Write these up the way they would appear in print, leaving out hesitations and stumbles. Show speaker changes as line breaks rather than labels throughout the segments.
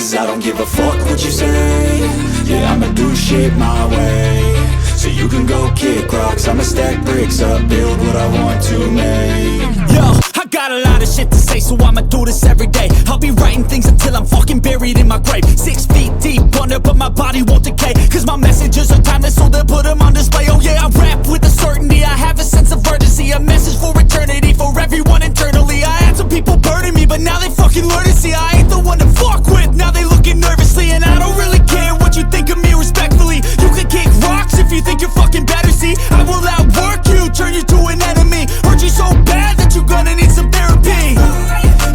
Cause I don't give a fuck what you say. Yeah, I'ma do shit my way. So you can go kick rocks, I'ma stack bricks up, build what I want to make.
Yo, I got a lot of shit to say, so I'ma do this every day. I'll be writing things until I'm fucking buried in my grave. 6 feet deep under, but my body won't decay. Cause my messages are timeless, so they'll put them on display. Oh yeah, I rap with a certainty, I have a sense of urgency. A message for eternity, for everyone internally. I had some people burning me, but now they fucking learn to see I ain't the one to fuck with, now they looking nervously. And I don't really care what you think of me, respectfully. You can kick rocks if you think you're fucking better, see. I will outwork you, turn you to an enemy. Hurt you so bad that you're gonna need some therapy.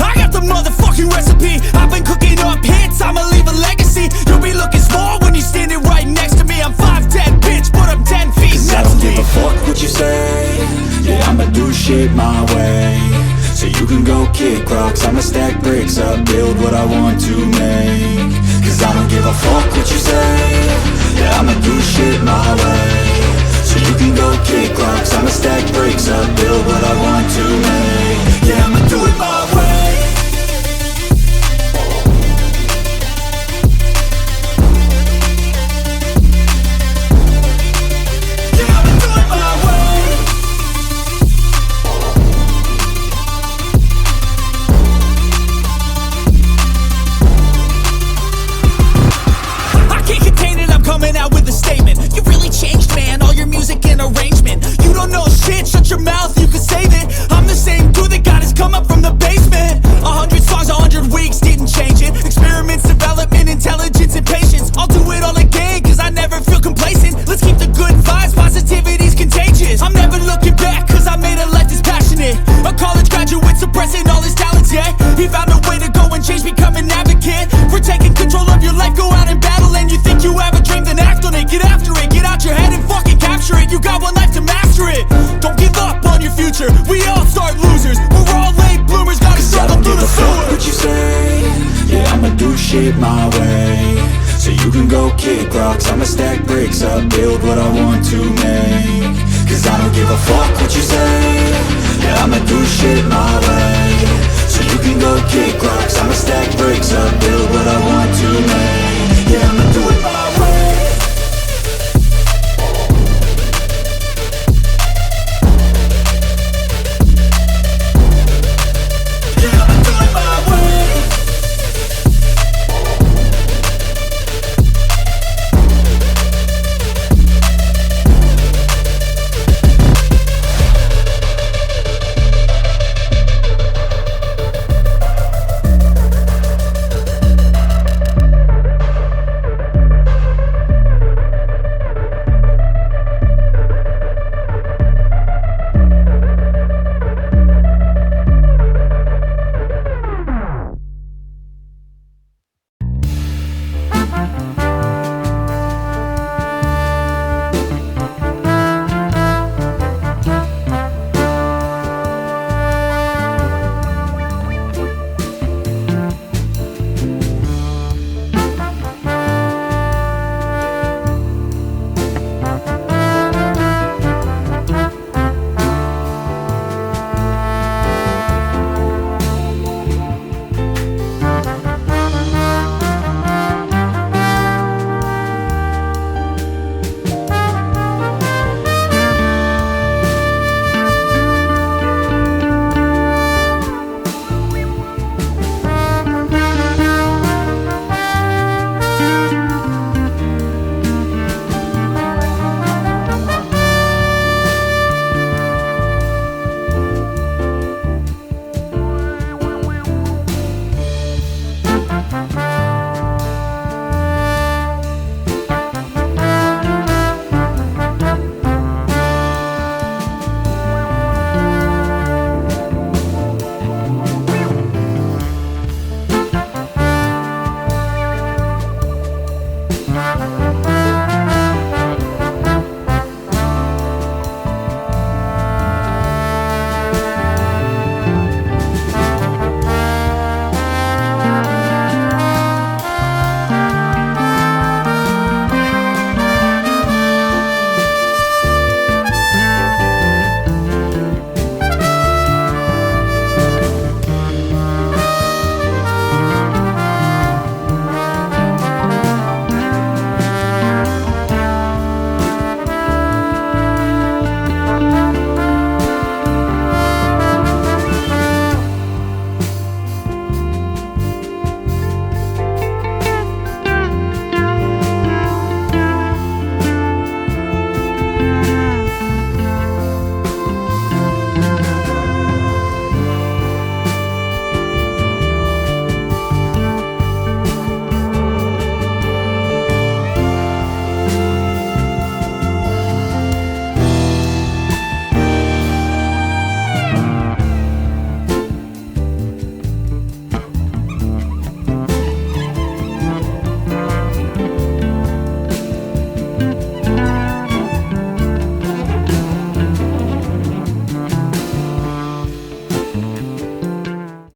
I got the motherfucking recipe. I've been cooking up hits, I'ma leave a legacy. You'll be looking small when you're standing right next to me. I'm 5'10", bitch, but I'm 10 feet
Cause
next
I don't
to
give
me.
a fuck what you say. Yeah, I'ma do shit my way. So you can go kick rocks, I'ma stack bricks up, build what I want to make. Cause I don't give a fuck what you say. Yeah, I'ma do shit my way. So you can go kick rocks, I'ma stack bricks up, build what I want to make. Yeah, I'ma do it my way. Yeah, I'ma do it my way.
I can't contain it, I'm coming out with a statement. You really changed, man, all your music and arrangement. You don't know shit, shut your mouth, you can save it. I'm the same dude that got his come up from the basement. 100 songs, 100 weeks, didn't change it. Experiments, development, intelligence, and patience. I'll do it all again, cause I never feel complacent. Let's keep the good vibes, positivity's contagious. I'm never looking back, cause I made a life that's passionate. A college graduate suppressing all his talents, yeah. He found a way to go and change, become an advocate for taking control of your life, go out and battle. And you think you have a dream, then act on it. Get after it, get out your head and fucking capture it. You got one life to master it. Don't give up on your future, we all start losers. We're all late bloomers, gotta struggle through the sewer.
What you say? Yeah, I'ma do shit my way. So you can go kick rocks, I'ma stack bricks up, build what I want to make. Cause I don't give a fuck what you say. Yeah, I'ma do shit my